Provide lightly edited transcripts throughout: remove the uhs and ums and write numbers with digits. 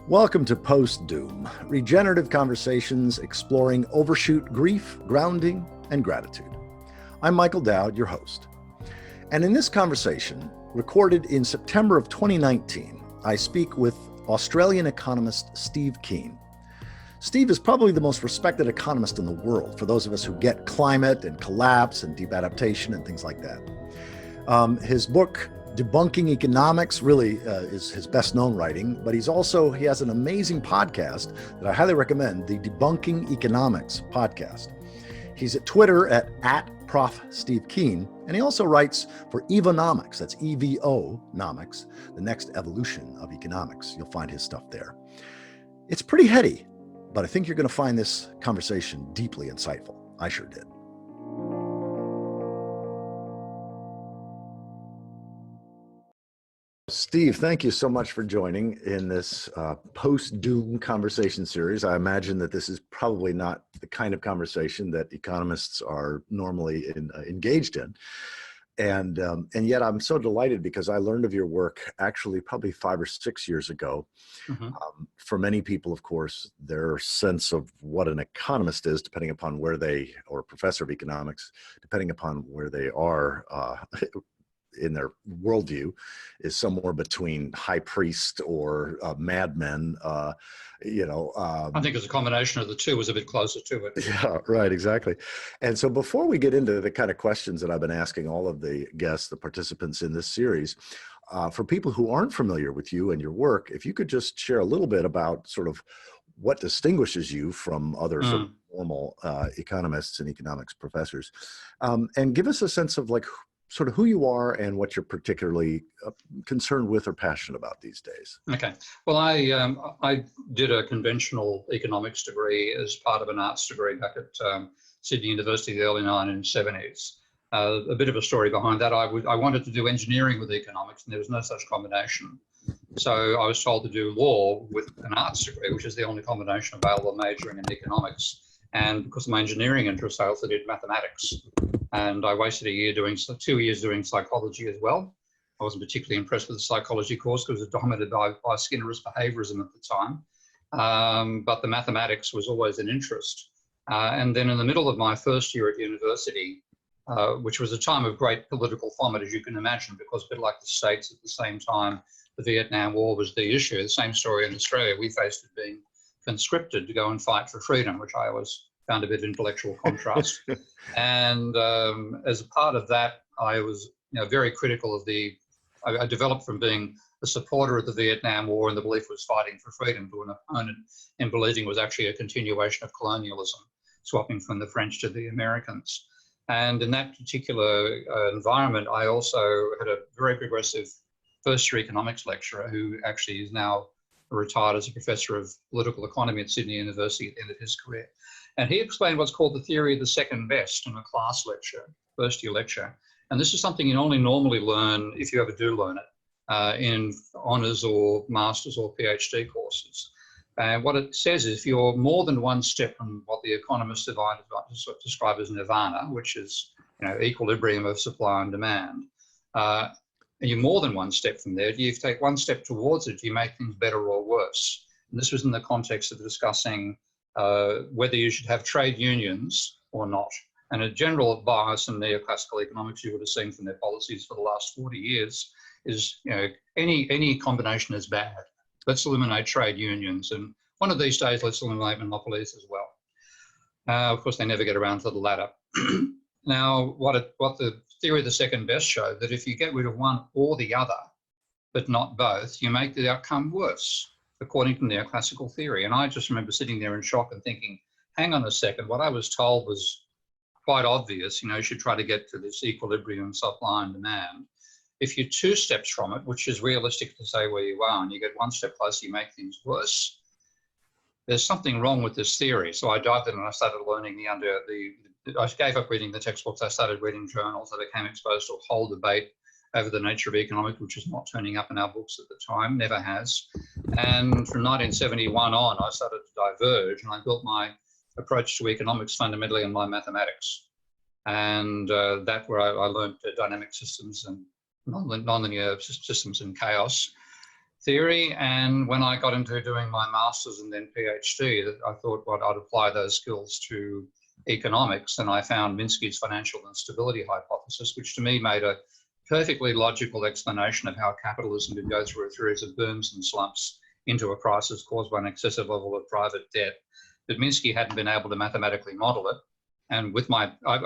Welcome to Post-Doom, regenerative conversations exploring overshoot grief, grounding, and gratitude. I'm Michael Dowd, your host. And in this conversation, recorded in September of 2019, I speak with Australian economist Steve Keen. Steve is probably the most respected economist in the world for those of us who get climate and collapse and deep adaptation and things like that. His book, Debunking Economics, really is his best known writing, but he has an amazing podcast that I highly recommend, the Debunking Economics podcast. He's at Twitter at Prof. Steve Keen, and he also writes for Evonomics, that's EVO-nomics, the next evolution of economics. You'll find his stuff there. It's pretty heady, but I think you're going to find this conversation deeply insightful. I sure did. Steve, thank you so much for joining in this post-doom conversation series. I imagine that this is probably not the kind of conversation that economists are normally engaged in. And yet I'm so delighted because I learned of your work actually probably 5 or 6 years ago. Mm-hmm. For many people, of course, their sense of what an economist is, depending upon where or a professor of economics, depending upon where they are in their worldview, is somewhere between high priest or madmen. I think as a combination of the two was a bit closer to it. Yeah, right, exactly. And so before we get into the kind of questions that I've been asking all of the guests, the participants in this series, for people who aren't familiar with you and your work, if you could just share a little bit about sort of what distinguishes you from other sort of normal economists and economics professors, and give us a sense of like sort of who you are and what you're particularly concerned with or passionate about these days. Okay. Well, I did a conventional economics degree as part of an arts degree back at Sydney University in the early 1970s. A bit of a story behind that. I wanted to do engineering with economics, and there was no such combination. So I was told to do law with an arts degree, which is the only combination available majoring in economics. And because of my engineering interest, I also did mathematics. And I wasted 2 years doing psychology as well. I wasn't particularly impressed with the psychology course because it was dominated by Skinnerist behaviorism at the time. But the mathematics was always an interest. And then in the middle of my first year at university, which was a time of great political foment, as you can imagine, because a bit like the States at the same time, the Vietnam War was the issue. The same story in Australia. We faced it being conscripted to go and fight for freedom, which I always found a bit of intellectual contrast. And as a part of that, I was very critical of I developed from being a supporter of the Vietnam War and the belief was fighting for freedom to an opponent in believing it was actually a continuation of colonialism, swapping from the French to the Americans. And in that particular environment, I also had a very progressive first-year economics lecturer who actually is now retired as a professor of political economy at Sydney University at the end of his career. And he explained what's called the theory of the second best in a class lecture, first-year lecture. And this is something you only normally learn, if you ever do learn it, in honours or master's or PhD courses. And what it says is if you're more than one step from what the economists describe as nirvana, which is equilibrium of supply and demand, and you're more than one step from there, do you take one step towards it? Do you make things better or worse? And this was in the context of discussing whether you should have trade unions or not. And a general bias in neoclassical economics you would have seen from their policies for the last 40 years is, any combination is bad. Let's eliminate trade unions. And one of these days, let's eliminate monopolies as well. Of course, they never get around to the latter. Now, what the theory of the second best showed, that if you get rid of one or the other, but not both, you make the outcome worse, according to neoclassical theory. And I just remember sitting there in shock and thinking, hang on a second, what I was told was quite obvious. You should try to get to this equilibrium supply and demand. If you're 2 steps from it, which is realistic to say where you are, and you get 1 step closer, you make things worse, there's something wrong with this theory. So I dived in and I started learning I gave up reading the textbooks. I started reading journals. I became exposed to a whole debate over the nature of economics, which is not turning up in our books at the time, never has. And from 1971 on, I started to diverge, and I built my approach to economics fundamentally on my mathematics. And that's where I learned dynamic systems and nonlinear systems and chaos. theory. And when I got into doing my master's and then PhD, I thought, well, I'd apply those skills to economics. And I found Minsky's financial instability hypothesis, which to me made a perfectly logical explanation of how capitalism could go through a series of booms and slumps into a crisis caused by an excessive level of private debt. But Minsky hadn't been able to mathematically model it. And with my, I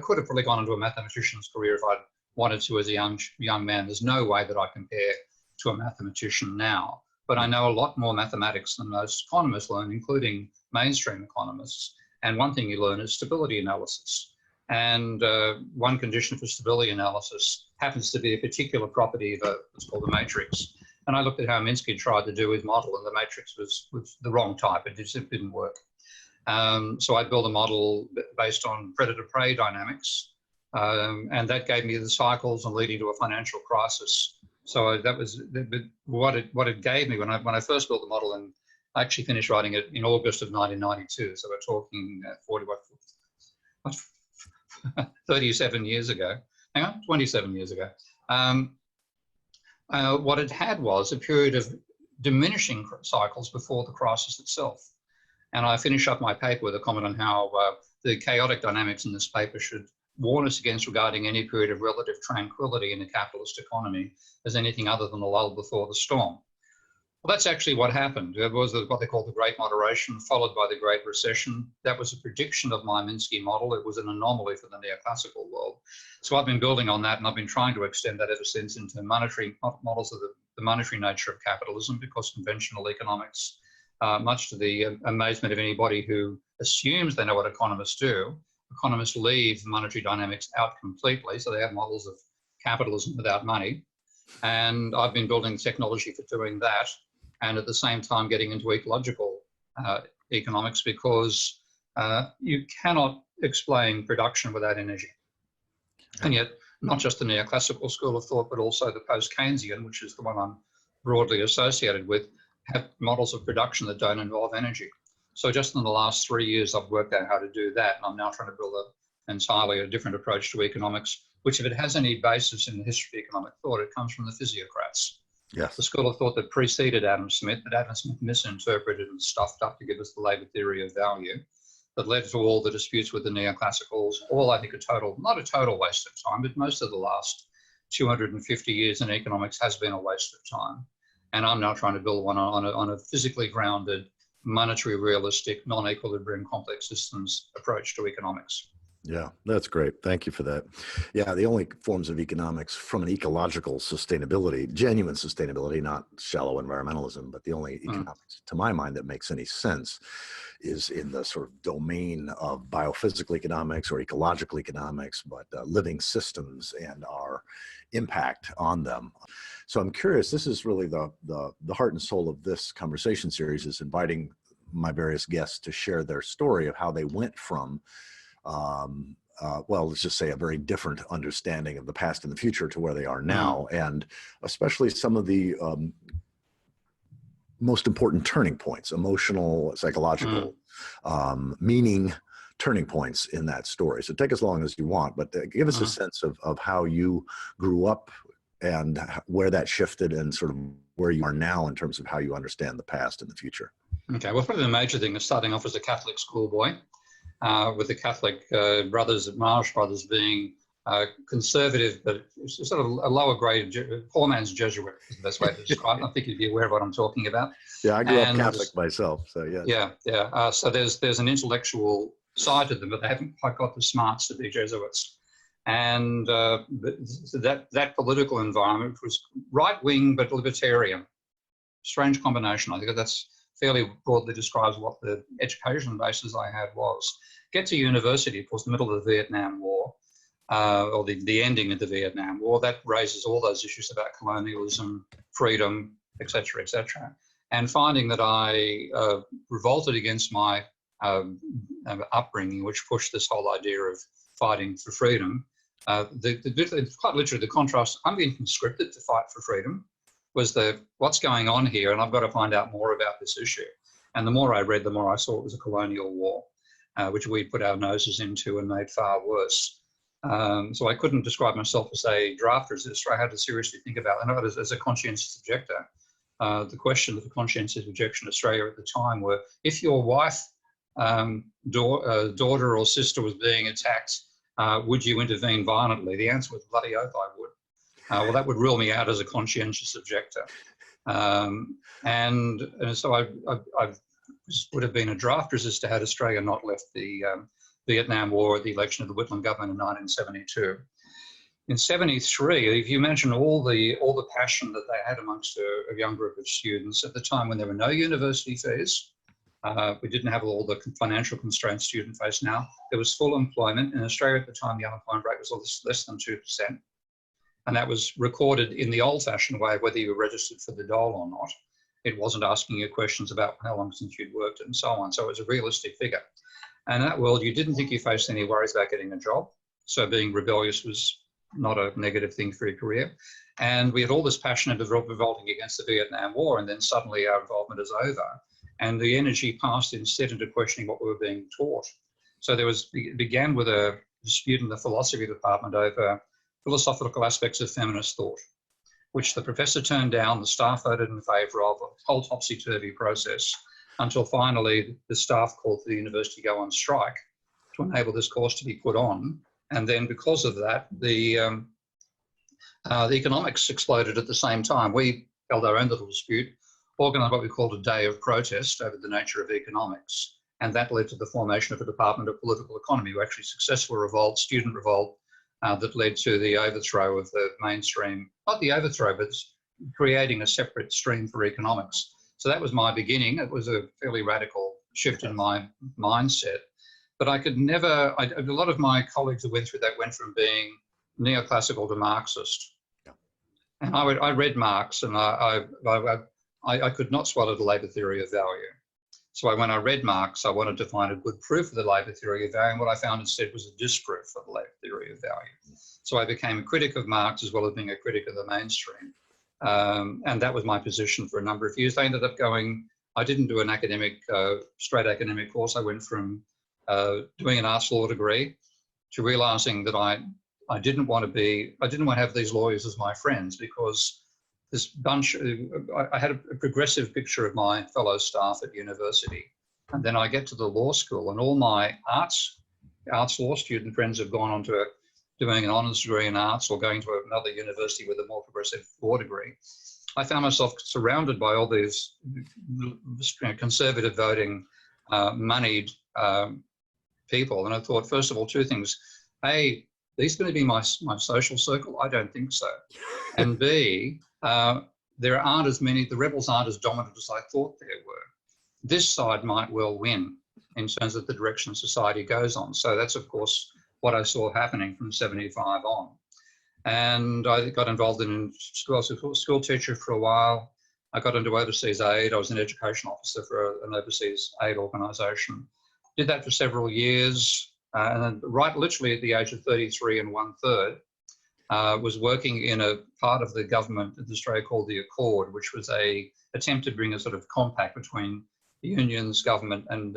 could have probably gone into a mathematician's career if I'd wanted to as a young man. There's no way that I compare to a mathematician now. But I know a lot more mathematics than most economists learn, including mainstream economists. And one thing you learn is stability analysis. And one condition for stability analysis happens to be a particular property of what's called a matrix. And I looked at how Minsky tried to do his model, and the matrix was the wrong type. It just didn't work. So I built a model based on predator-prey dynamics, and that gave me the cycles and leading to a financial crisis. So that was what it gave me when I first built the model, and I actually finished writing it in August of 1992. So we're talking 37 years ago. Hang on, 27 years ago. What it had was a period of diminishing cycles before the crisis itself. And I finish up my paper with a comment on how the chaotic dynamics in this paper should warn us against regarding any period of relative tranquility in a capitalist economy as anything other than a lull before the storm. Well, that's actually what happened. There was what they call the Great Moderation, followed by the Great Recession. That was a prediction of my Minsky model. It was an anomaly for the neoclassical world. So I've been building on that, and I've been trying to extend that ever since into monetary models of the monetary nature of capitalism, because conventional economics, much to the amazement of anybody who assumes they know what economists do, economists leave monetary dynamics out completely. So they have models of capitalism without money. And I've been building technology for doing that, and at the same time getting into ecological economics, because you cannot explain production without energy. And yet, not just the neoclassical school of thought, but also the post-Keynesian, which is the one I'm broadly associated with, have models of production that don't involve energy. So just in the last 3 years, I've worked out how to do that, and I'm now trying to build entirely a different approach to economics, which, if it has any basis in the history of economic thought, it comes from the physiocrats. Yes. The school of thought that preceded Adam Smith, that Adam Smith misinterpreted and stuffed up to give us the Labour theory of value, that led to all the disputes with the neoclassicals, all I think not a total waste of time, but most of the last 250 years in economics has been a waste of time. And I'm now trying to build one on a physically grounded, monetary, realistic, non-equilibrium complex systems approach to economics. Yeah, that's great. Thank you for that. Yeah, the only forms of economics from an ecological sustainability, genuine sustainability, not shallow environmentalism, but the only economics, to my mind, that makes any sense is in the sort of domain of biophysical economics or ecological economics, but living systems and our impact on them. So I'm curious, this is really the heart and soul of this conversation series, is inviting my various guests to share their story of how they went from well, let's just say a very different understanding of the past and the future to where they are now, and especially some of the most important turning points, emotional, psychological, meaning turning points in that story. So take as long as you want, but give us a sense of how you grew up and where that shifted and sort of where you are now in terms of how you understand the past and the future. Okay, well, probably the major thing is starting off as a Catholic schoolboy. With the Catholic brothers, Marsh brothers, being conservative, but sort of a lower grade, poor man's Jesuit is the best way to describe it. I think you'd be aware of what I'm talking about. Yeah, I grew up Catholic myself, so yeah. Yeah. So there's an intellectual side to them, but they haven't quite got the smarts to be Jesuits. And that political environment was right-wing but libertarian. Strange combination. I think that's fairly broadly describes what the education basis I had was. Get to university, of course, the middle of the Vietnam War, or the ending of the Vietnam War, that raises all those issues about colonialism, freedom, et cetera, and finding that I revolted against my upbringing, which pushed this whole idea of fighting for freedom. Quite literally, the contrast, I'm being conscripted to fight for freedom, was what's going on here, and I've got to find out more about this issue. And the more I read, the more I saw it was a colonial war, which we put our noses into and made far worse. So I couldn't describe myself as a draft resistor. I had to seriously think about it. And as a conscientious objector. The question of the conscientious objection in Australia at the time were, if your wife, daughter or sister was being attacked, would you intervene violently? The answer was bloody oath I would. Well, that would rule me out as a conscientious objector. And so I would have been a draft resistor had Australia not left the Vietnam War or the election of the Whitlam government in 1972. In 73, if you imagine all the passion that they had amongst a young group of students at the time when there were no university fees, we didn't have all the financial constraints students face now. There was full employment. In Australia at the time, the unemployment rate was less than 2%. And that was recorded in the old-fashioned way, whether you were registered for the dole or not. It wasn't asking you questions about how long since you'd worked and so on. So it was a realistic figure. And in that world, you didn't think you faced any worries about getting a job. So being rebellious was not a negative thing for your career. And we had all this passion of revolting against the Vietnam War, and then suddenly our involvement is over. And the energy passed instead into questioning what we were being taught. So it began with a dispute in the philosophy department over philosophical aspects of feminist thought, which the professor turned down, the staff voted in favour of, a whole topsy-turvy process, until finally the staff called for the university to go on strike to enable this course to be put on. And then because of that, the economics exploded at the same time. We held our own little dispute, organised what we called a day of protest over the nature of economics. And that led to the formation of a Department of Political Economy, who actually successful revolt, student revolt, that led to the overthrow of the mainstream, not the overthrow, but creating a separate stream for economics. So that was my beginning. It was a fairly radical shift in my mindset. But I could never, a lot of my colleagues who went through that went from being neoclassical to Marxist. Yeah. And I read Marx, and I could not swallow the labour theory of value. So when I read Marx, I wanted to find a good proof of the labour theory of value, and what I found instead was a disproof of the labour theory of value. So I became a critic of Marx as well as being a critic of the mainstream. And that was my position for a number of years. I ended up going, I didn't do an academic, straight academic course. I went from doing an arts law degree to realising that I didn't want to have these lawyers as my friends, because this bunch, I had a progressive picture of my fellow staff at university. And then I get to the law school, and all my arts law student friends have gone on to doing an honours degree in arts or going to another university with a more progressive law degree. I found myself surrounded by all these conservative voting, moneyed people. And I thought, first of all, two things. A, these are going to be my social circle? I don't think so. And B, there aren't as many, the rebels aren't as dominant as I thought there were. This side might well win in terms of the direction society goes on. So that's, of course, what I saw happening from 75 on. And I got involved in school. I was a school teacher for a while. I got into overseas aid. I was an education officer for an overseas aid organisation. Did that for several years. And then right literally at the age of 33 and 1/3, was working in a part of the government in Australia called the Accord, which was a attempt to bring a sort of compact between the unions, government and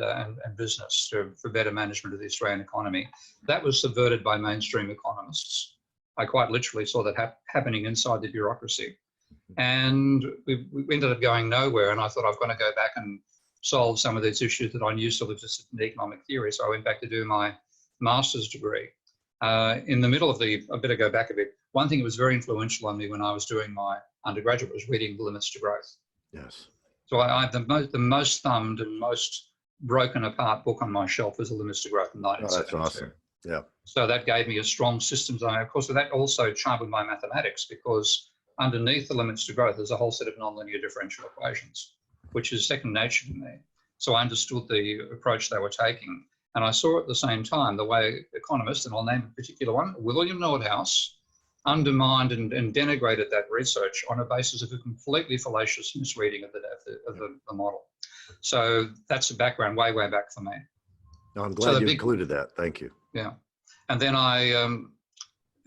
business for better management of the Australian economy. That was subverted by mainstream economists. I quite literally saw that happening inside the bureaucracy. And we ended up going nowhere, and I thought, I've got to go back and solve some of these issues that I knew still existed in economic theory. So I went back to do my master's degree. In the middle of I better go back a bit. One thing that was very influential on me when I was doing my undergraduate was reading The Limits to Growth. Yes. So I the most thumbed and most broken apart book on my shelf was The Limits to Growth in 1972. Oh, that's awesome. Yeah. So that gave me a strong systems. Of course, that also chimed with my mathematics, because underneath The Limits to Growth there's a whole set of nonlinear differential equations, which is second nature to me. So I understood the approach they were taking. And I saw at the same time the way economists, and I'll name a particular one, William Nordhaus, undermined and denigrated that research on a basis of a completely fallacious misreading of the model. So that's the background way back for me. No, I'm glad you included that. Thank you. Yeah. And then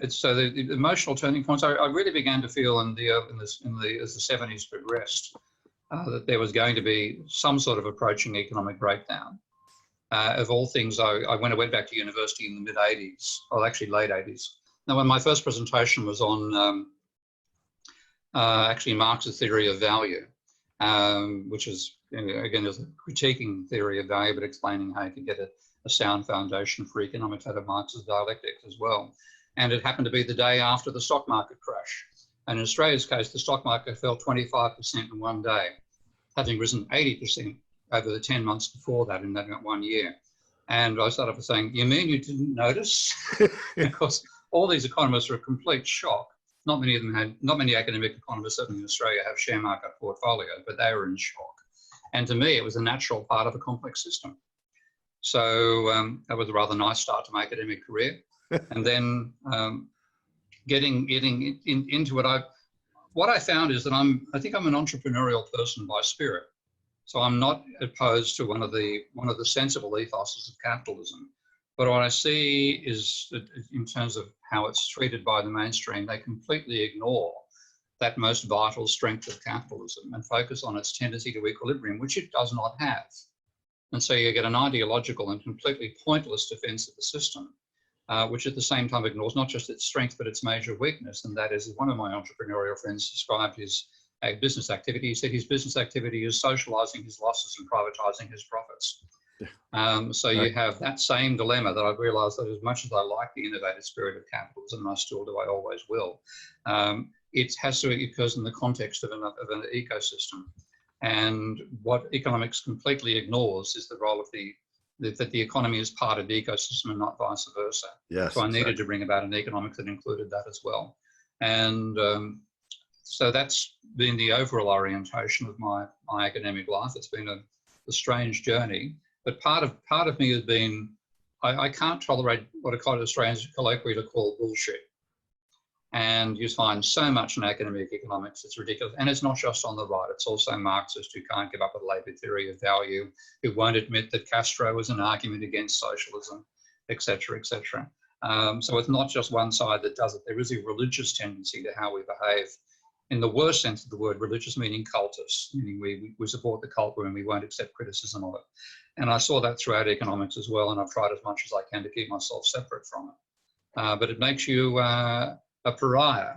so the emotional turning points, I really began to feel as the 70s progressed, that there was going to be some sort of approaching economic breakdown. of all things, when I went back to university in the mid-'80s, or actually late '80s. Now, when my first presentation was on actually Marx's theory of value, which is, again, is a critiquing theory of value, but explaining how you can get a sound foundation for economics out of Marx's dialectics as well. And it happened to be the day after the stock market crash. And in Australia's case, the stock market fell 25% in one day, having risen 80% over the 10 months before that in that 1 year. And I started off saying, you mean you didn't notice? Because all these economists are a complete shock. Not many academic economists, certainly in Australia, have share market portfolios, but they were in shock. And to me, it was a natural part of a complex system. So that was a rather nice start to my academic career. And then getting into it, what I found is that I think I'm an entrepreneurial person by spirit. So I'm not opposed to one of the sensible ethoses of capitalism. But what I see is that in terms of how it's treated by the mainstream, they completely ignore that most vital strength of capitalism and focus on its tendency to equilibrium, which it does not have. And so you get an ideological and completely pointless defense of the system, which at the same time ignores not just its strength, but its major weakness. And that is, as one of my entrepreneurial friends described his business activity, he said his business activity is socializing his losses and privatizing his profits. So you have that same dilemma that I've realized that as much as I like the innovative spirit of capitalism, and I still do, I always will, it occurs in the context of an ecosystem. And what economics completely ignores is the role of that the economy is part of the ecosystem and not vice versa. Yes, so I needed to bring about an economics that included that as well. And so that's been the overall orientation of my academic life. It's been a strange journey. But part of me has been, I can't tolerate what Australians colloquially call bullshit. And you find so much in academic economics, it's ridiculous. And it's not just on the right, it's also Marxists who can't give up a Labour theory of value, who won't admit that Castro was an argument against socialism, et cetera, et cetera. So it's not just one side that does it. There is a religious tendency to how we behave. In the worst sense of the word, religious meaning cultists, meaning we support the cult and we won't accept criticism of it. And I saw that throughout economics as well, and I've tried as much as I can to keep myself separate from it. But it makes you a pariah.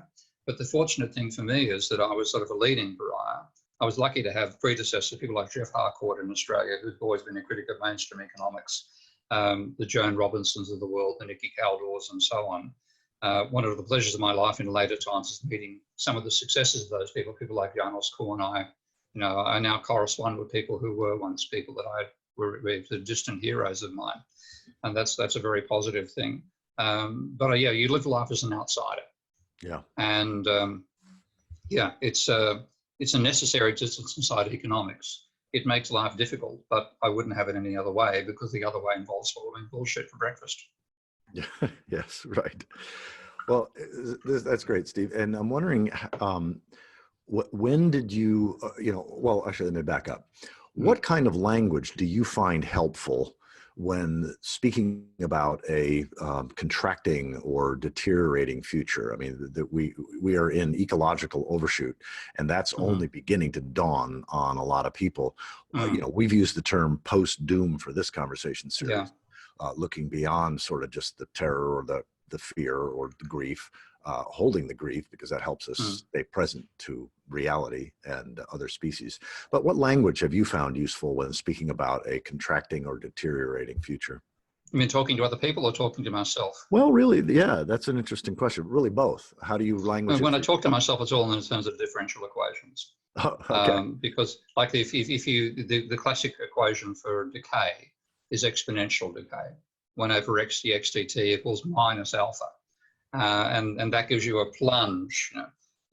But the fortunate thing for me is that I was sort of a leading pariah. I was lucky to have predecessors, people like Jeff Harcourt in Australia, who'd always been a critic of mainstream economics, the Joan Robinsons of the world, the Nikki Caldors and so on. One of the pleasures of my life in later times is meeting some of the successes of those people like Janos Korn. I now correspond with people who were once people that were distant heroes of mine. And that's a very positive thing. But yeah, you live life as an outsider. Yeah. And yeah, it's a necessary existence inside economics. It makes life difficult, but I wouldn't have it any other way, because the other way involves swallowing bullshit for breakfast. Yes, right. Well, that's great, Steve. And I'm wondering, when did you, well, actually, let me back up. What kind of language do you find helpful when speaking about a contracting or deteriorating future? I mean, that we are in ecological overshoot, and that's only beginning to dawn on a lot of people. We've used the term post-doom for this conversation series. Yeah. Looking beyond sort of just the terror or the fear or the grief, holding the grief, because that helps us stay present to reality and other species. But what language have you found useful when speaking about a contracting or deteriorating future? You mean talking to other people or talking to myself? Well, really, yeah, that's an interesting question. Really both. How do you language? When I talk to myself, it's all in terms of differential equations. Oh, okay. Because like the classic equation for decay is exponential decay. 1 over x dx dt equals minus alpha. And that gives you a plunge.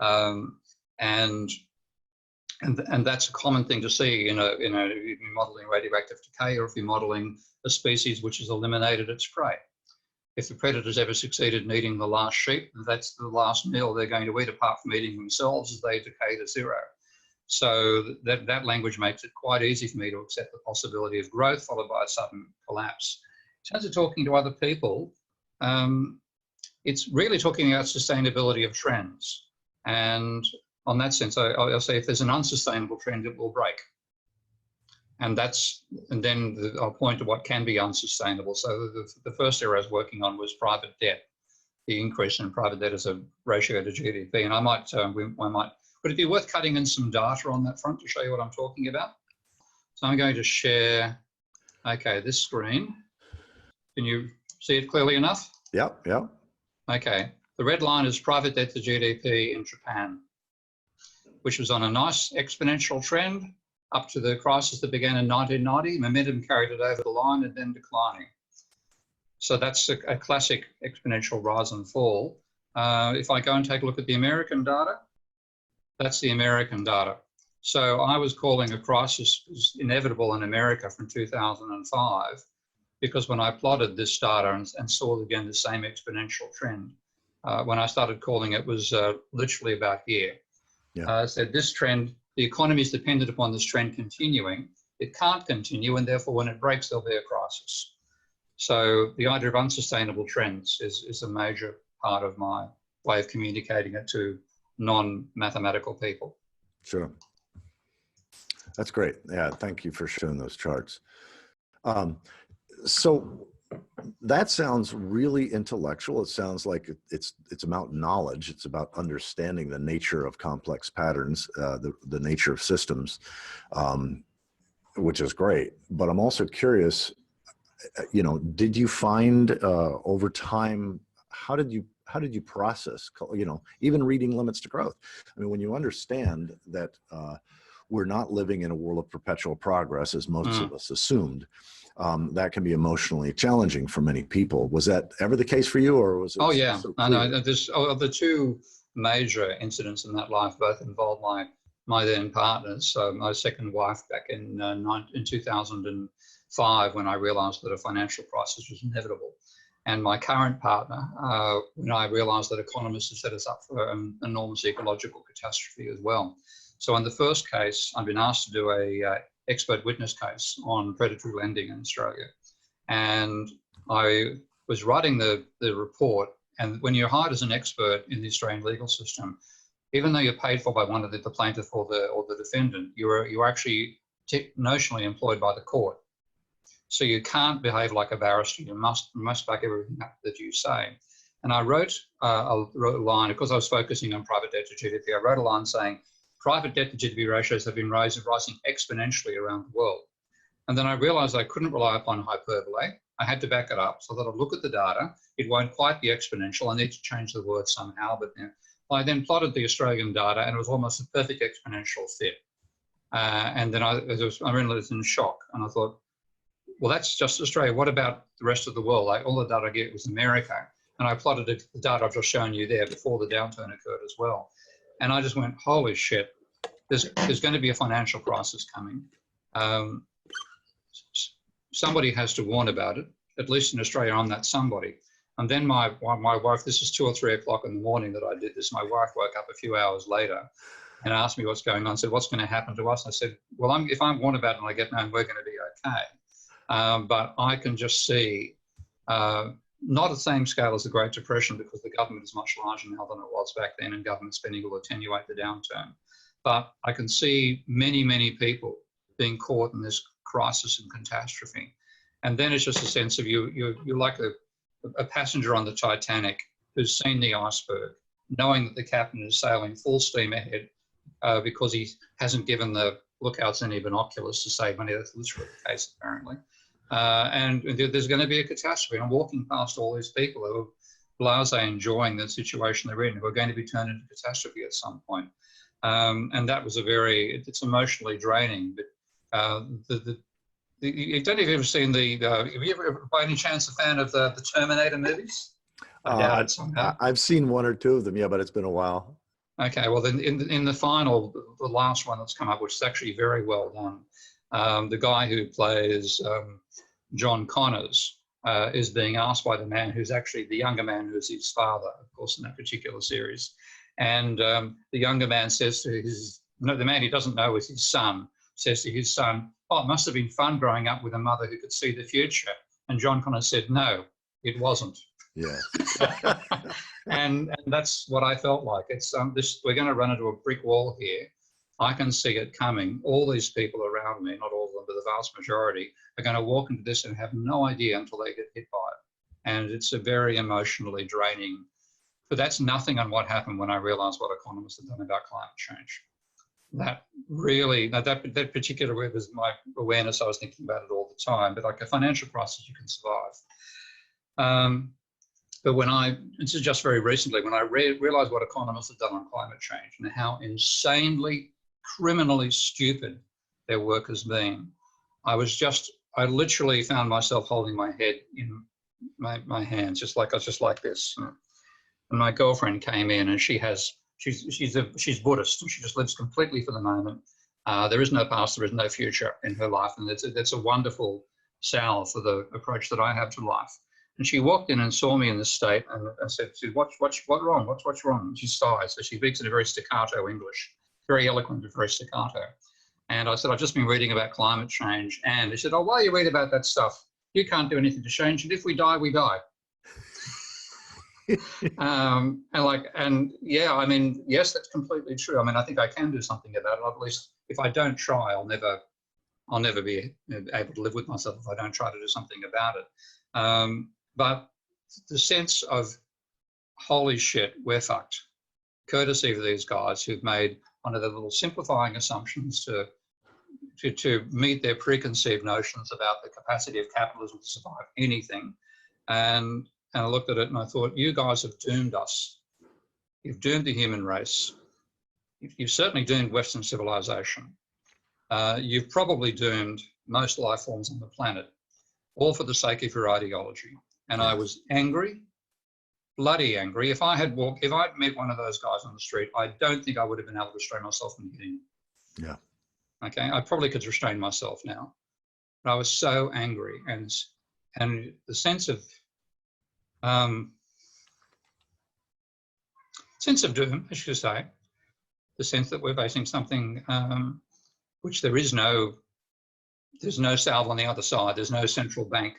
And that's a common thing to see if you're modeling radioactive decay, or if you're modeling a species which has eliminated its prey. If the predator's ever succeeded in eating the last sheep, that's the last meal they're going to eat, apart from eating themselves, as they decay to zero. So that language makes it quite easy for me to accept the possibility of growth followed by a sudden collapse. In terms of talking to other people, it's really talking about sustainability of trends. And on that sense, I'll say if there's an unsustainable trend, it will break. And then I'll point to what can be unsustainable. So the first area I was working on was private debt, the increase in private debt as a ratio to GDP. And I might, would it be worth cutting in some data on that front to show you what I'm talking about? So I'm going to share, okay, this screen. Can you see it clearly enough? Yep, yep. Okay, the red line is private debt to GDP in Japan, which was on a nice exponential trend up to the crisis that began in 1990. Momentum carried it over the line and then declining. So that's a classic exponential rise and fall. If I go and take a look at the American data, that's the American data. So I was calling a crisis was inevitable in America from 2005, because when I plotted this data and saw again the same exponential trend, when I started calling it was literally about here. Yeah. Said this trend, the economy is dependent upon this trend continuing. It can't continue, and therefore when it breaks, there'll be a crisis. So the idea of unsustainable trends is a major part of my way of communicating it to non-mathematical people. Sure. That's great. Yeah, thank you for showing those charts. So that sounds really intellectual. It sounds like it's about knowledge. It's about understanding the nature of complex patterns, the nature of systems, which is great. But I'm also curious, you know, did you find over time, how did you process, you know, even reading Limits to Growth? I mean, when you understand that we're not living in a world of perpetual progress, as most of us assumed, that can be emotionally challenging for many people. Was that ever the case for you, or was it? Oh yeah, so I know. The two major incidents in that life both involved my then partners. So my second wife back in 2005, when I realised that a financial crisis was inevitable, and my current partner, when I realised that economists have set us up for an enormous ecological catastrophe as well. So in the first case, I've been asked to do a expert witness case on predatory lending in Australia. And I was writing the report, and when you're hired as an expert in the Australian legal system, even though you're paid for by one of the plaintiff or the defendant, you're actually notionally employed by the court. So you can't behave like a barrister. You must back everything up that you say. And I wrote a line, because I was focusing on private debt to GDP, I wrote a line saying, private debt to GDP ratios have been rising exponentially around the world. And then I realized I couldn't rely upon hyperbole. I had to back it up so that I'd look at the data. It won't quite be exponential. I need to change the word somehow. But I then plotted the Australian data, and it was almost a perfect exponential fit. And then I realized in shock. And I thought, well, that's just Australia. What about the rest of the world? All the data I get was America. And I plotted the data I've just shown you there before the downturn occurred as well. And I just went, holy shit, there's going to be a financial crisis coming. Somebody has to warn about it. At least in Australia, I'm that somebody. And then my wife, this is 2 or 3 o'clock in the morning that I did this. My wife woke up a few hours later and asked me what's going on. Said, what's going to happen to us? I said, well, if I'm warned about it and I get known, we're going to be okay. But I can just see, not at the same scale as the Great Depression, because the government is much larger now than it was back then, and government spending will attenuate the downturn. But I can see many, many people being caught in this crisis and catastrophe. And then it's just a sense of you're like a passenger on the Titanic who's seen the iceberg, knowing that the captain is sailing full steam ahead because he hasn't given the lookouts any binoculars to save money. That's literally the case, apparently. And there's going to be a catastrophe. I'm walking past all these people who are blasé enjoying the situation they're in, who are going to be turned into catastrophe at some point. And that was it's emotionally draining. But you don't know if you've ever seen have you ever by any chance a fan of the Terminator movies? I've seen 1 or 2 of them, yeah, but it's been a while. Okay, well then in the final, the last one that's come up, which is actually very well done, the guy who plays John Connors is being asked by the man who's actually the younger man who's his father, of course, in that particular series. And the younger man says to the man he doesn't know is his son, says to his son, oh, it must have been fun growing up with a mother who could see the future. And John Connors said, no, it wasn't. Yeah. and that's what I felt like. It's we're going to run into a brick wall here. I can see it coming. All these people around me, not all of them, but the vast majority, are going to walk into this and have no idea until they get hit by it. And it's a very emotionally draining, but that's nothing on what happened when I realized what economists have done about climate change. That really, that particular was my awareness. I was thinking about it all the time, but like a financial crisis, you can survive. But this is just very recently, when I realized what economists have done on climate change and how insanely, criminally stupid their work has been, I literally found myself holding my head in my hands, just like this. And my girlfriend came in, and she's Buddhist, and she just lives completely for the moment. There is no past, there is no future in her life, and that's a wonderful salve for the approach that I have to life. And she walked in and saw me in this state, and I said, "What's wrong? What's wrong?" And she sighs. So she speaks in a very staccato English, very eloquent, but very staccato. And I said, "I've just been reading about climate change." And they said, "Oh, why you read about that stuff? You can't do anything to change it. If we die, we die." And yeah, I mean, yes, that's completely true. I mean, I think I can do something about it. At least if I don't try, I'll never be able to live with myself if I don't try to do something about it. But the sense of, holy shit, we're fucked, courtesy of these guys who've made one of the little simplifying assumptions to meet their preconceived notions about the capacity of capitalism to survive anything. And I looked at it and I thought, you guys have doomed us. You've doomed the human race. You've certainly doomed Western civilization. You've probably doomed most life forms on the planet, all for the sake of your ideology. And I was angry, bloody angry. If I'd met one of those guys on the street, I don't think I would have been able to restrain myself from hitting him. Yeah. Okay, I probably could restrain myself now, but I was so angry, and the sense of doom, I should say, the sense that we're facing something which there's no salve on the other side. There's no central bank.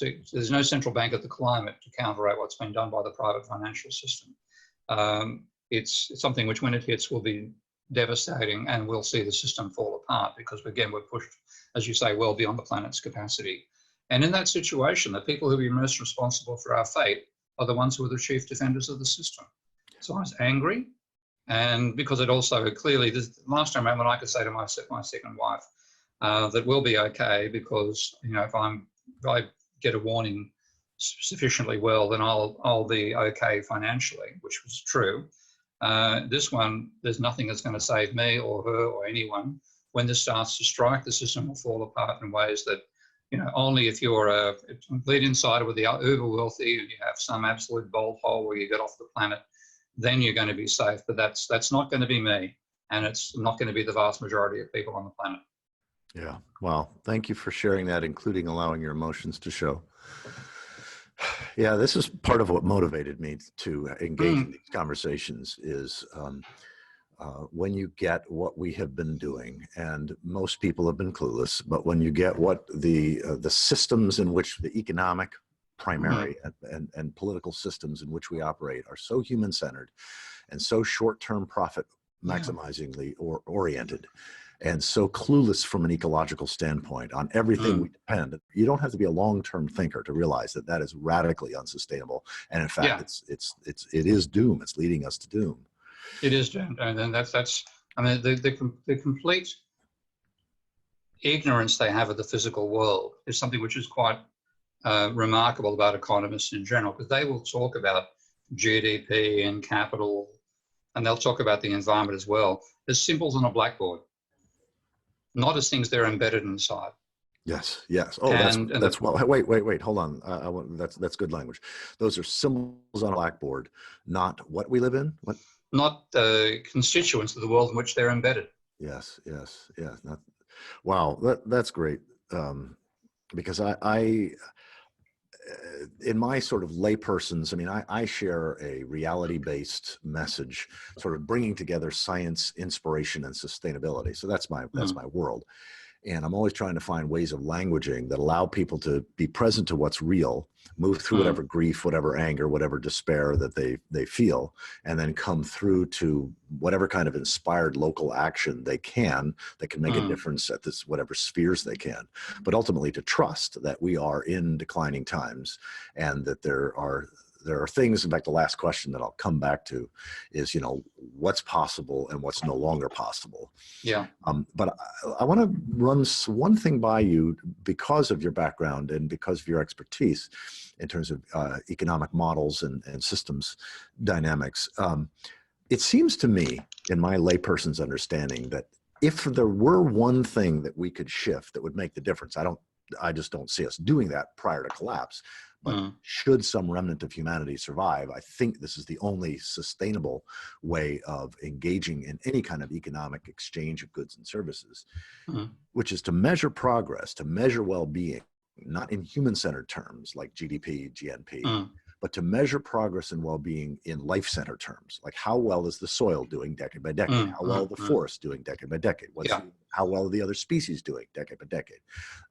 There's no central bank of the climate to counteract what's been done by the private financial system. It's something which, when it hits, will be devastating, and we'll see the system fall apart because, again, we're pushed, as you say, well beyond the planet's capacity. And in that situation, the people who will be most responsible for our fate are the ones who are the chief defenders of the system. So I was angry, and because it also clearly, last time around when I could say to my second wife that we'll be okay because, you know, if I get a warning sufficiently well, then I'll be okay financially, which was true. This one, there's nothing that's going to save me or her or anyone. When this starts to strike, the system will fall apart in ways that, you know, only if you're a complete insider with the uber wealthy and you have some absolute bolt hole where you get off the planet, then you're going to be safe. But that's not going to be me, and it's not going to be the vast majority of people on the planet. Yeah. Well, thank you for sharing that, including allowing your emotions to show. Yeah, this is part of what motivated me to engage in these conversations is when you get what we have been doing, and most people have been clueless, but when you get what the systems in which the economic primary and political systems in which we operate are so human-centered and so short-term profit maximizingly oriented, and so clueless from an ecological standpoint on everything we depend. You don't have to be a long-term thinker to realize that that is radically unsustainable. And in fact, it is doom. It's leading us to doom. It is doomed. And then that's, I mean, the complete ignorance they have of the physical world is something which is quite remarkable about economists in general, because they will talk about GDP and capital, and they'll talk about the environment as well as symbols on a blackboard, not as things they're embedded inside. Yes, yes. Oh, that's well. Wait. Hold on. That's good language. Those are symbols on a blackboard, not what we live in. What? Not the constituents of the world in which they're embedded. Yes. Wow, that's great. Because I in my sort of layperson's, I mean, I share a reality-based message, sort of bringing together science, inspiration, and sustainability. So that's my world. And I'm always trying to find ways of languaging that allow people to be present to what's real, move through whatever grief, whatever anger, whatever despair that they feel, and then come through to whatever kind of inspired local action they can that can make a difference at this whatever spheres they can. But ultimately to trust that we are in declining times, and that there are things. In fact, the last question that I'll come back to is, what's possible and what's no longer possible. Yeah. But I want to run one thing by you because of your background and because of your expertise in terms of economic models and systems dynamics. It seems to me, in my layperson's understanding, that if there were one thing that we could shift that would make the difference, I just don't see us doing that prior to collapse. But should some remnant of humanity survive, I think this is the only sustainable way of engaging in any kind of economic exchange of goods and services, which is to measure progress, to measure well-being, not in human-centered terms like GDP, GNP, but to measure progress and well-being in life-centered terms, like how well is the soil doing decade by decade? How well are the forests doing decade by decade? How well are the other species doing decade by decade?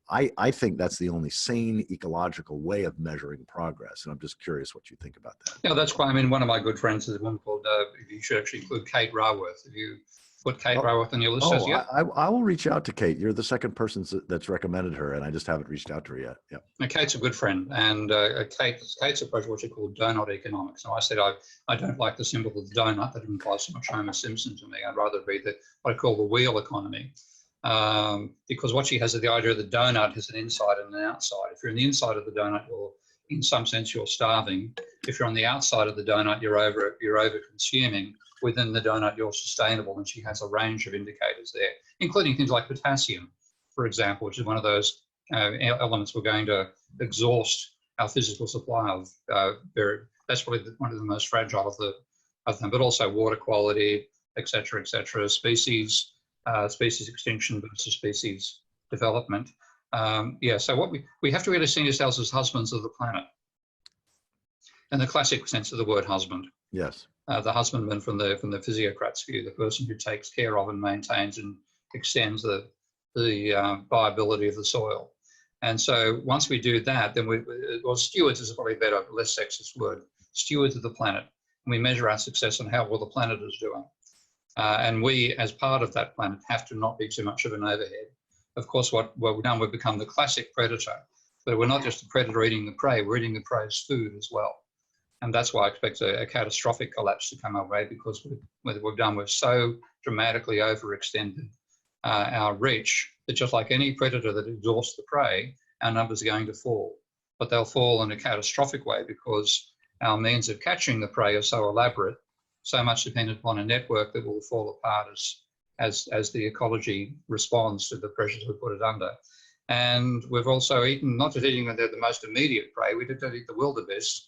I think that's the only sane ecological way of measuring progress. And I'm just curious what you think about that. Yeah, that's quite, I mean, one of my good friends is a woman called, you should actually include Kate Raworth. Have you put Kate Raworth on your list as yet? I will reach out to Kate. You're the second person that's recommended her, and I just haven't reached out to her yet. Yeah. Now, Kate's a good friend, and Kate's approach what you call donut economics. So I said I don't like the symbol of the donut. That implies so much Homer Simpson to me. I'd rather be what I call the wheel economy. Because what she has is the idea of the donut has an inside and an outside. If you're on the inside of the donut, in some sense you're starving. If you're on the outside of the donut, you're over consuming. Within the donut, you're sustainable, and she has a range of indicators there, including things like potassium, for example, which is one of those elements we're going to exhaust our physical supply of. That's probably one of the most fragile of them, but also water quality, et cetera, species extinction versus species development. So what we have to really see ourselves as husbands of the planet, in the classic sense of the word husband. Yes. The husbandman from the physiocrat's view, the person who takes care of and maintains and extends the viability of the soil. And so once we do that, then stewards is probably a better, less sexist word, stewards of the planet. And we measure our success on how well the planet is doing. And we, as part of that planet, have to not be too much of an overhead. Of course, what we've done, we've become the classic predator. But we're not just a predator eating the prey, we're eating the prey's food as well. And that's why I expect a catastrophic collapse to come our way, because we've so dramatically overextended our reach that just like any predator that exhausts the prey, our numbers are going to fall. But they'll fall in a catastrophic way because our means of catching the prey are so elaborate, so much dependent upon a network that will fall apart as the ecology responds to the pressures we put it under. And we've also eaten, not just eating the most immediate prey, we didn't eat the wildebeest.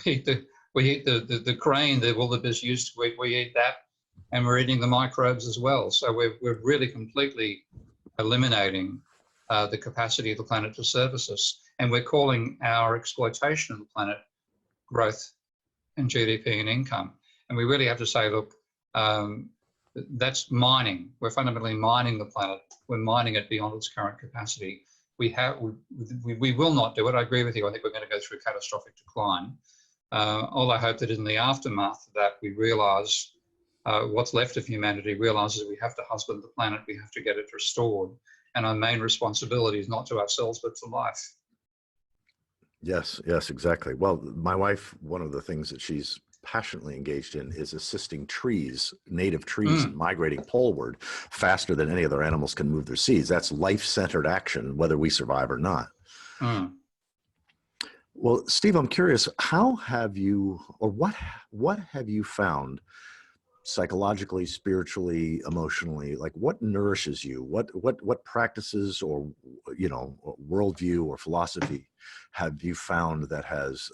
We eat the crane the wildebeest used to eat. We eat that, and we're eating the microbes as well. So we're really completely eliminating the capacity of the planet to service us, and we're calling our exploitation of the planet growth and GDP and income. And we really have to say, look, that's mining. We're fundamentally mining the planet. We're mining it beyond its current capacity. We will not do it. I agree with you. I think we're going to go through a catastrophic decline. All I hope that in the aftermath of that, we realise what's left of humanity realises we have to husband the planet. We have to get it restored. And our main responsibility is not to ourselves, but to life. Yes, exactly. Well, my wife, one of the things that she's passionately engaged in is assisting trees, native trees, migrating poleward faster than any other animals can move their seeds. That's life-centered action, whether we survive or not. Well, Steve, I'm curious, how have you, or what have you found psychologically, spiritually, emotionally, like what nourishes you? What practices or, worldview or philosophy have you found that has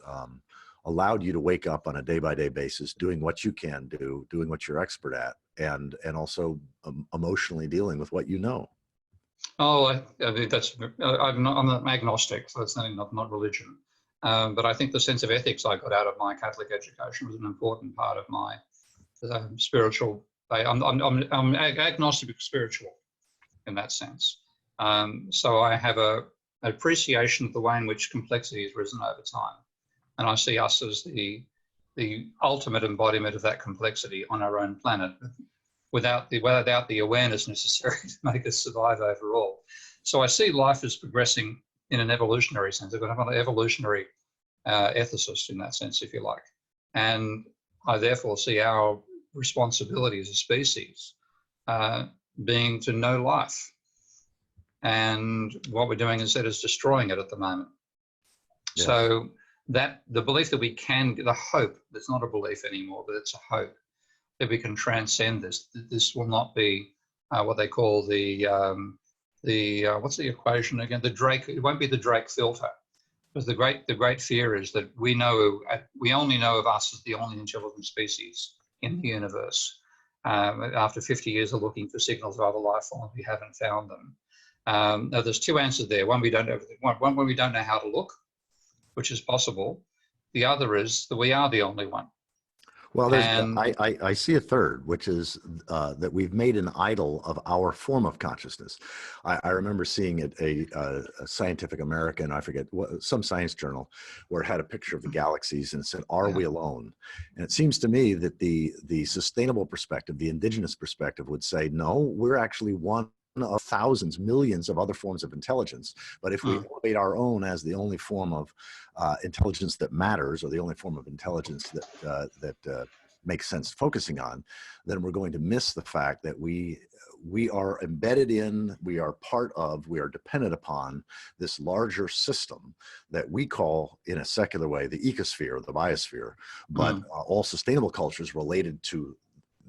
allowed you to wake up on a day-by-day basis, doing what you can do, doing what you're expert at, and also emotionally dealing with what you know? Oh, I think I'm agnostic, so it's not religion. But I think the sense of ethics I got out of my Catholic education was an important part of my spiritual. I'm agnostic but spiritual in that sense. So I have an appreciation of the way in which complexity has risen over time. And I see us as the ultimate embodiment of that complexity on our own planet, without the awareness necessary to make us survive overall. So I see life as progressing in an evolutionary sense. I've got an evolutionary ethicist in that sense, if you like. And I therefore see our responsibility as a species being to know life. And what we're doing instead is destroying it at the moment. Yes. So that the belief that we can, the hope, it's not a belief anymore, but it's a hope that we can transcend this. This will not be what they call the what's the equation again? The Drake. It won't be the Drake filter, because the great fear is that we only know of us as the only intelligent species in the universe. After 50 years of looking for signals of other life forms, we haven't found them. Now, there's two answers there. One, we don't know. One, we don't know how to look, which is possible. The other is that we are the only one. Well, I see a third, which is that we've made an idol of our form of consciousness. I remember seeing it a Scientific American, I forget, some science journal, where it had a picture of the galaxies and it said, "Are we alone?" And it seems to me that the sustainable perspective, the indigenous perspective, would say, no, we're actually one of thousands, millions of other forms of intelligence. But if we elevate our own as the only form of intelligence that matters, or the only form of intelligence that makes sense focusing on, then we're going to miss the fact that we are embedded in, we are part of, we are dependent upon this larger system that we call, in a secular way, the ecosphere or the biosphere. But all sustainable cultures related to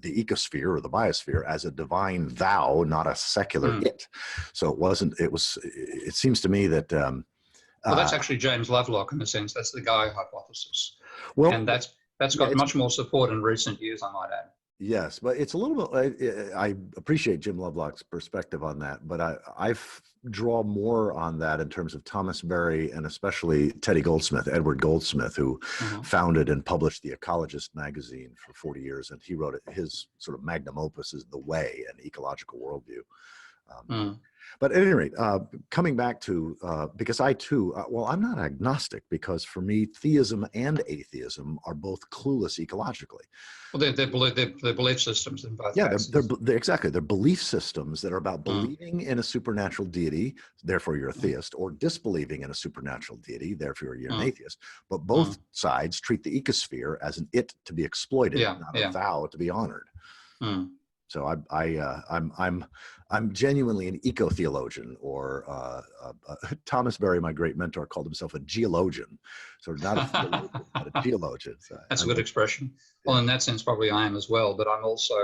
the ecosphere or the biosphere as a divine thou, not a secular it. So it seems to me that well, that's actually James Lovelock, in a sense. That's the Gaia hypothesis. Well, and that's got much more support in recent years, I might add. Yes, but it's a little bit, I appreciate Jim Lovelock's perspective on that, but I draw more on that in terms of Thomas Berry and especially Edward Goldsmith, who founded and published The Ecologist magazine for 40 years. And he wrote his sort of magnum opus is The Way, an ecological worldview. But at any rate, coming back to, because I too, well, I'm not agnostic, because for me, theism and atheism are both clueless ecologically. Well, they're belief systems in both cases. They're exactly. They're belief systems that are about believing in a supernatural deity, therefore you're a theist, or disbelieving in a supernatural deity, therefore you're an atheist. But both sides treat the ecosphere as an it to be exploited, not a thou to be honored. So I'm genuinely an eco-theologian, or Thomas Berry, my great mentor, called himself a geologian. So not a theologian, but a geologian. So that's a good expression. Well, in that sense, probably I am as well. But I'm also,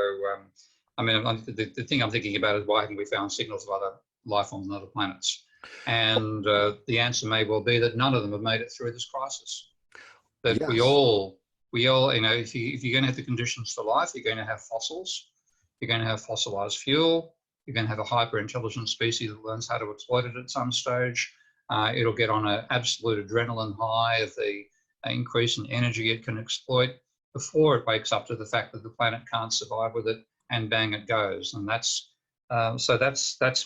the thing I'm thinking about is, why haven't we found signals of other life forms on other planets? And the answer may well be that none of them have made it through this crisis. That we all, if you're going to have the conditions for life, you're going to have fossils. You're going to have fossilized fuel. You're going to have a hyper-intelligent species that learns how to exploit it at some stage. It'll get on an absolute adrenaline high of the increase in energy it can exploit before it wakes up to the fact that the planet can't survive with it, and bang, it goes. And that's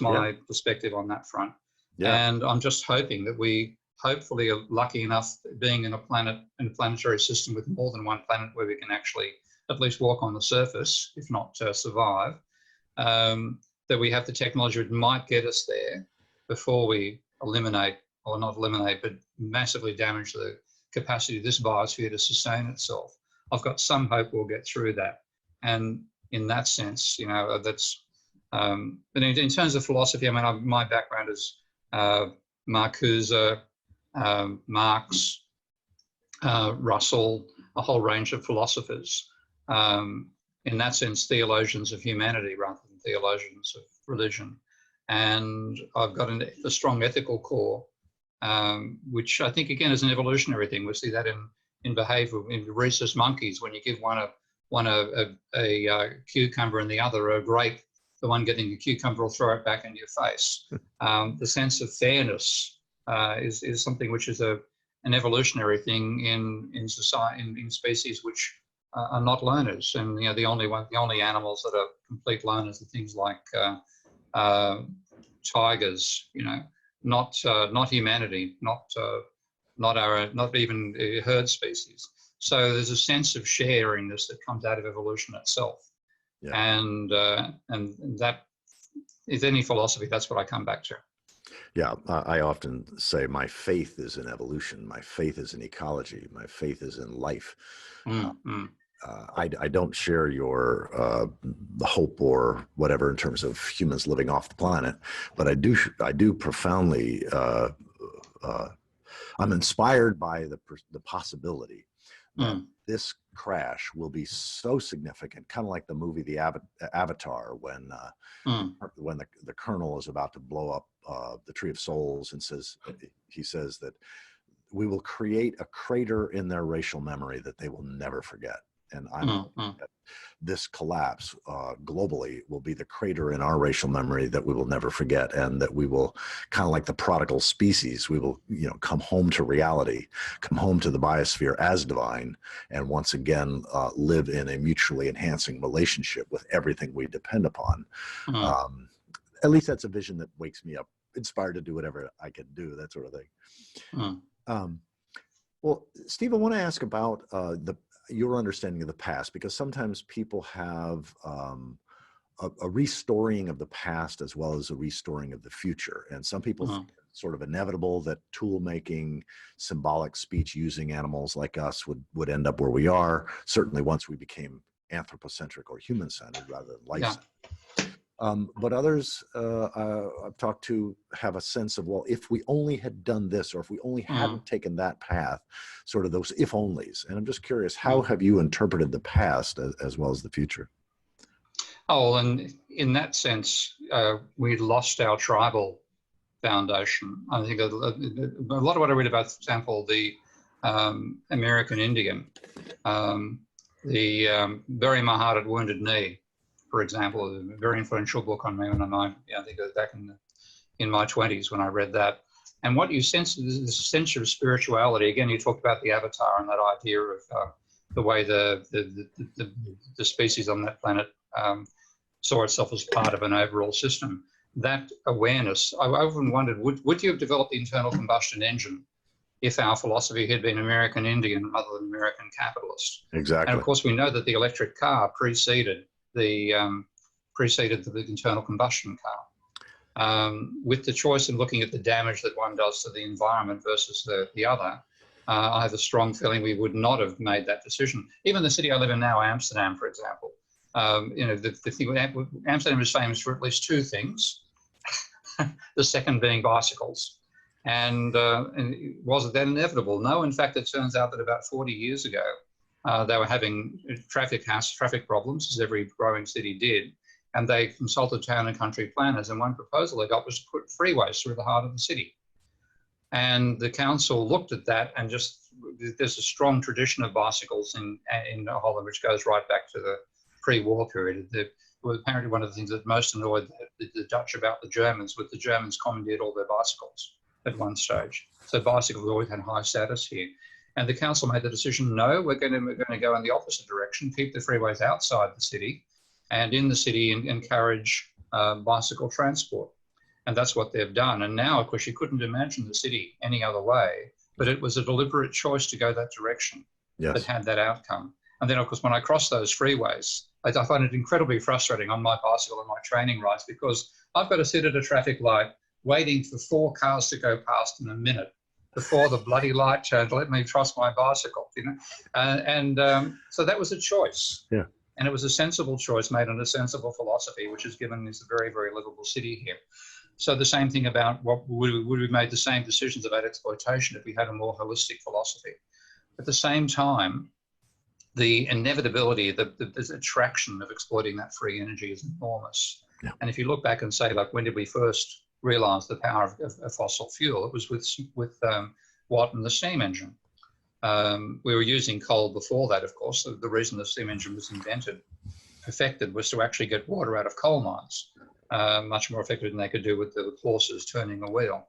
my perspective on that front. And I'm just hoping that we hopefully are lucky enough, being in a planetary system with more than one planet, where we can actually at least walk on the surface, if not survive, that we have the technology that might get us there before we eliminate, or not eliminate, but massively damage the capacity of this biosphere to sustain itself. I've got some hope we'll get through that. And in that sense, that's, but in terms of philosophy, my background is Marcuse, Marx, Russell, a whole range of philosophers. In that sense, theologians of humanity rather than theologians of religion. And I've got a strong ethical core, which I think, again, is an evolutionary thing. We see that in behavior, in rhesus monkeys, when you give one a cucumber and the other a grape, the one getting the cucumber will throw it back in your face. The sense of fairness is something which is an evolutionary thing in society, in species which are not loners. And the only animals that are complete loners are things like tigers, not humanity, not even herd species. So there's a sense of sharingness that comes out of evolution itself, and that is any philosophy. That's what I come back to. Yeah, I often say my faith is in evolution. My faith is in ecology. My faith is in life. I don't share your hope or whatever in terms of humans living off the planet, but I do profoundly. I'm inspired by the possibility that this crash will be so significant, kind of like the movie The Avatar, when the colonel is about to blow up the Tree of Souls, and he says that we will create a crater in their racial memory that they will never forget. And I'm hoping that this collapse globally will be the crater in our racial memory that we will never forget, and that we will, kind of like the prodigal species, we will, come home to reality, come home to the biosphere as divine, and once again live in a mutually enhancing relationship with everything we depend upon. At least that's a vision that wakes me up, inspired to do whatever I can do, that sort of thing. Well, Steve, I want to ask about your understanding of the past, because sometimes people have a restoring of the past as well as a restoring of the future. And some people think it's sort of inevitable that tool making, symbolic speech using animals like us would end up where we are, certainly once we became anthropocentric or human-centered rather than life-centered. But others I've talked to have a sense of, well, if we only had done this, or if we only hadn't taken that path, sort of those if-onlys. And I'm just curious, how have you interpreted the past as well as the future? Oh, and in that sense, we lost our tribal foundation. I think a lot of what I read about, for example, the American Indian, the Bury My Heart at Wounded Knee, for example, a very influential book on me when I think it was back in my 20s when I read that. And what you sense is the sense of spirituality. Again, you talked about the Avatar and that idea of the way the species on that planet saw itself as part of an overall system. That awareness, I often wondered, would you have developed the internal combustion engine if our philosophy had been American Indian rather than American capitalist? Exactly. And of course, we know that the electric car preceded the internal combustion car. With the choice of looking at the damage that one does to the environment versus the other, I have a strong feeling we would not have made that decision. Even the city I live in now, Amsterdam, for example, the thing, Amsterdam is famous for at least two things. The second being bicycles. And was it that inevitable? No, in fact, it turns out that about 40 years ago, they were having traffic problems, as every growing city did, and they consulted town and country planners, and one proposal they got was to put freeways through the heart of the city. And the council looked at that, and there's a strong tradition of bicycles in Holland, which goes right back to the pre-war period. Apparently one of the things that most annoyed the Dutch about the Germans was the Germans commandeered all their bicycles at one stage. So bicycles always had high status here. And the council made the decision, no, we're going to go in the opposite direction, keep the freeways outside the city, and in the city encourage bicycle transport. And that's what they've done. And now, of course, you couldn't imagine the city any other way, but it was a deliberate choice to go that direction that had that outcome. And then, of course, when I cross those freeways, I find it incredibly frustrating on my bicycle and my training rides, because I've got to sit at a traffic light waiting for 4 cars to go past in a minute before the bloody light turned to let me cross my bicycle, so that was a choice. Yeah. And it was a sensible choice made on a sensible philosophy, which has given us a very, very livable city here. So the same thing about would we made the same decisions about exploitation if we had a more holistic philosophy. At the same time, the inevitability, the attraction of exploiting that free energy is enormous. Yeah. And if you look back and say, like, when did we first realize the power of fossil fuel? It was with Watt and the steam engine. We were using coal before that, of course. The reason the steam engine was perfected, was to actually get water out of coal mines, much more effective than they could do with the horses turning a wheel,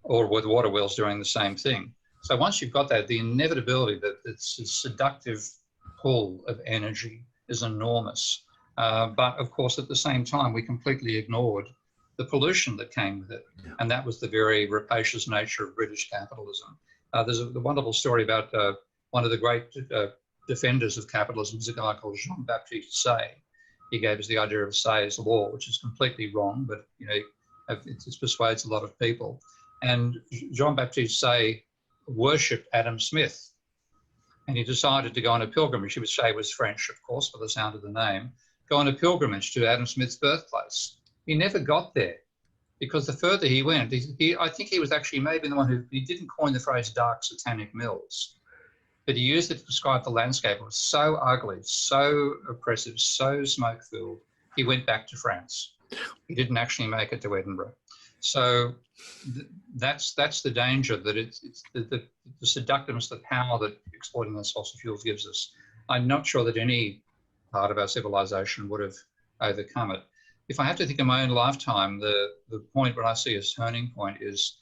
or with water wheels doing the same thing. So once you've got that, the inevitability that it's a seductive pull of energy is enormous. But of course, at the same time, we completely ignored the pollution that came with it. Yeah. And that was the very rapacious nature of British capitalism. There's a wonderful story about one of the great defenders of capitalism is a guy called Jean-Baptiste Say. He gave us the idea of Say's law, which is completely wrong, but it persuades a lot of people. And Jean-Baptiste Say worshipped Adam Smith, and he decided to go on a pilgrimage. Say was French, of course, by the sound of the name. Go on a pilgrimage to Adam Smith's birthplace. He never got there because the further he went, I think he was actually maybe the one who he didn't coin the phrase dark satanic mills, but he used it to describe the landscape. It was so ugly, so oppressive, so smoke-filled. He went back to France. He didn't actually make it to Edinburgh. So that's the danger, that it's the seductiveness, the power that exploiting those fossil fuels gives us. I'm not sure that any part of our civilization would have overcome it. If I have to think of my own lifetime, the point where I see a turning point is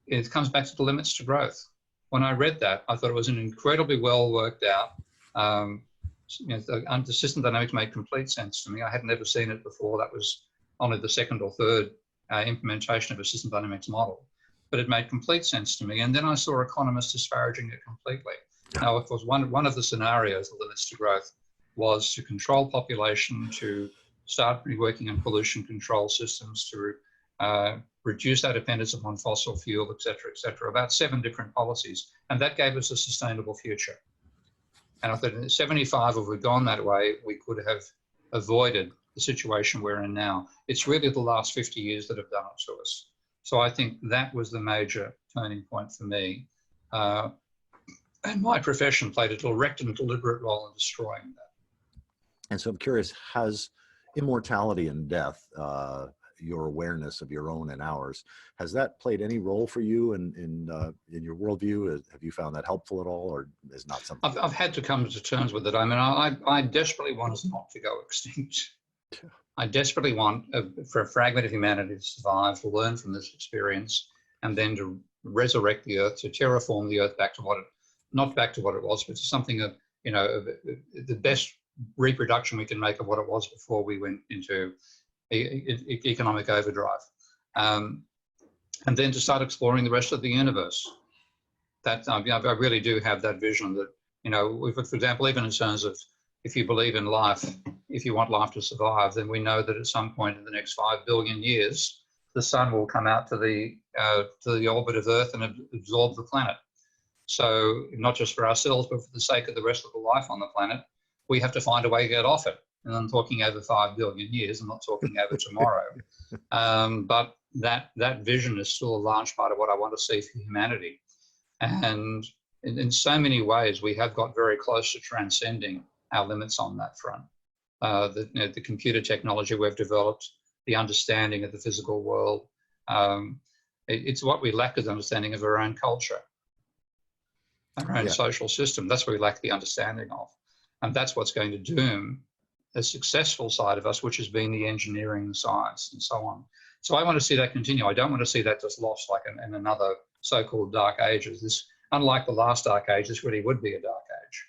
it comes back to the limits to growth. When I read that, I thought it was an incredibly well worked out. The system dynamics made complete sense to me. I had never seen it before. That was only the second or third implementation of a system dynamics model, but it made complete sense to me. And then I saw economists disparaging it completely. Now, of course, one of the scenarios of limits to growth was to control population, to start working on pollution control systems, to reduce our dependence upon fossil fuel, et cetera, about 7 different policies. And that gave us a sustainable future. And I thought in 75, if we'd gone that way, we could have avoided the situation we're in now. It's really the last 50 years that have done it to us. So I think that was the major turning point for me. And my profession played a direct and deliberate role in destroying that. And so I'm curious, has immortality and death, your awareness of your own and ours, has that played any role for you in your worldview? Have you found that helpful at all, or is not something? I've had to come to terms with it. I mean, I desperately want us not to go extinct. I desperately want for a fragment of humanity to survive, to learn from this experience, and then to resurrect the Earth, to terraform the Earth back to not back to what it was, but to something of, the best reproduction we can make of what it was before we went into economic overdrive. And then to start exploring the rest of the universe. That I really do have that vision that, for example, even in terms of, if you believe in life, if you want life to survive, then we know that at some point in the next 5 billion years, the sun will come out to the orbit of Earth and absorb the planet. So not just for ourselves, but for the sake of the rest of the life on the planet, we have to find a way to get off it. And I'm talking over 5 billion years. I'm not talking over tomorrow. But that vision is still a large part of what I want to see for humanity. And in so many ways, we have got very close to transcending our limits on that front. The computer technology we've developed, the understanding of the physical world, it's what we lack is understanding of our own culture, our own social system. That's what we lack the understanding of. And that's what's going to doom the successful side of us, which has been the engineering, the science, and so on. So I want to see that continue. I don't want to see that just lost like in another so-called dark ages. This, unlike the last dark age, this really would be a dark age.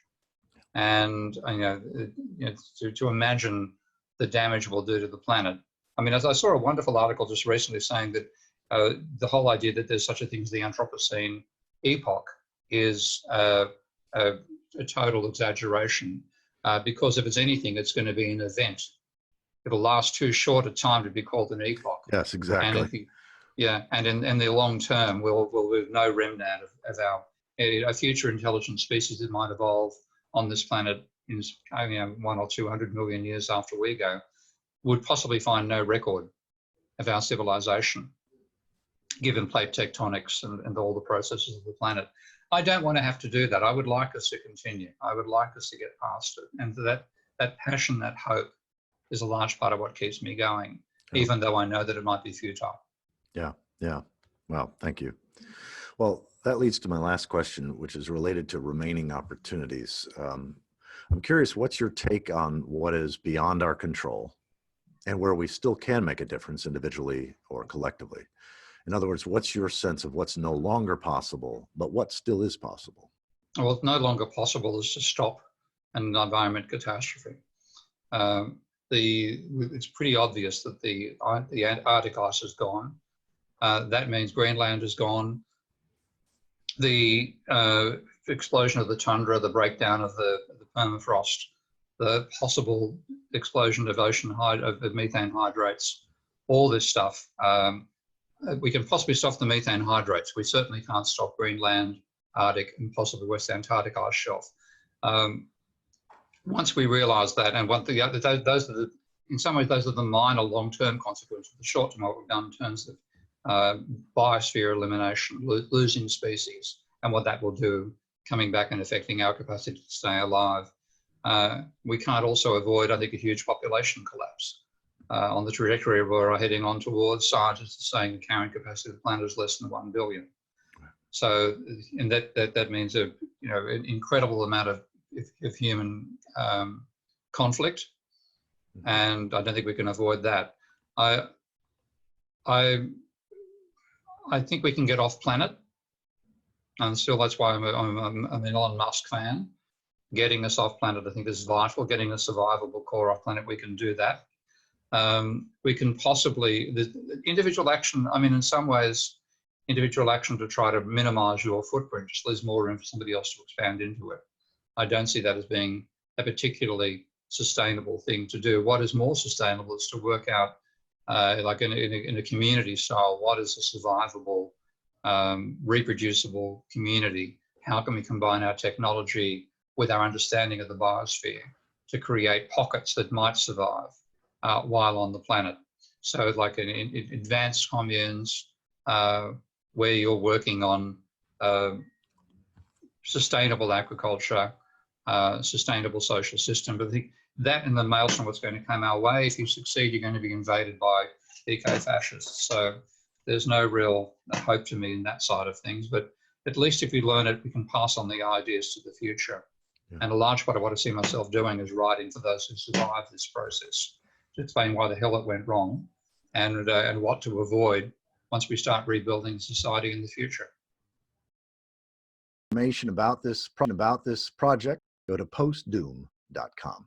And to imagine the damage we'll do to the planet. I mean, as I saw a wonderful article just recently saying that the whole idea that there's such a thing as the Anthropocene epoch is a total exaggeration, because if it's anything, it's going to be an event. It'll last too short a time to be called an epoch. Yes, exactly. And in the long term, we'll leave no remnant of a future intelligent species that might evolve on this planet in 100 or 200 million years after we go, would possibly find no record of our civilization, given plate tectonics and all the processes of the planet. I don't want to have to do that. I would like us to continue. I would like us to get past it. And that passion, that hope is a large part of what keeps me going, even though I know that it might be futile. Yeah, yeah. Well, thank you. Well, that leads to my last question, which is related to remaining opportunities. I'm curious, what's your take on what is beyond our control and where we still can make a difference individually or collectively? In other words, what's your sense of what's no longer possible, but what still is possible? Well, what's no longer possible is to stop an environment catastrophe. it's pretty obvious that the Arctic ice is gone. That means Greenland is gone. The explosion of the tundra, the breakdown of the permafrost, the possible explosion of of methane hydrates, all this stuff. We can possibly stop the methane hydrates. We certainly can't stop Greenland, Arctic, and possibly West Antarctic ice shelf. Once we realise that, and in some ways those are the minor long-term consequences. The short-term, what we've done in terms of biosphere elimination, losing species, and what that will do coming back and affecting our capacity to stay alive. We can't also avoid, I think, a huge population collapse. On the trajectory we're heading on towards, scientists are saying the carrying capacity of the planet is less than 1 billion. So, and that means an incredible amount of human conflict, and I don't think we can avoid that. I think we can get off planet, and still that's why I'm an Elon Musk fan. Getting us off planet, I think, is vital. Getting a survivable core off planet, we can do that. We can possibly, the individual action, I mean, in some ways, individual action to try to minimize your footprint just leaves more room for somebody else to expand into it. I don't see that as being a particularly sustainable thing to do. What is more sustainable is to work out, like in a community style, what is a survivable, reproducible community? How can we combine our technology with our understanding of the biosphere to create pockets that might survive while on the planet? So like in advanced communes where you're working on sustainable agriculture, sustainable social system. But I think that and the maelstrom what's going to come our way, if you succeed, you're going to be invaded by eco-fascists. So there's no real hope to me in that side of things. But at least if we learn it, we can pass on the ideas to the future. Yeah. And a large part of what I see myself doing is writing for those who survive this process, to explain why the hell it went wrong and what to avoid once we start rebuilding society in the future. Information about this project, go to postdoom.com.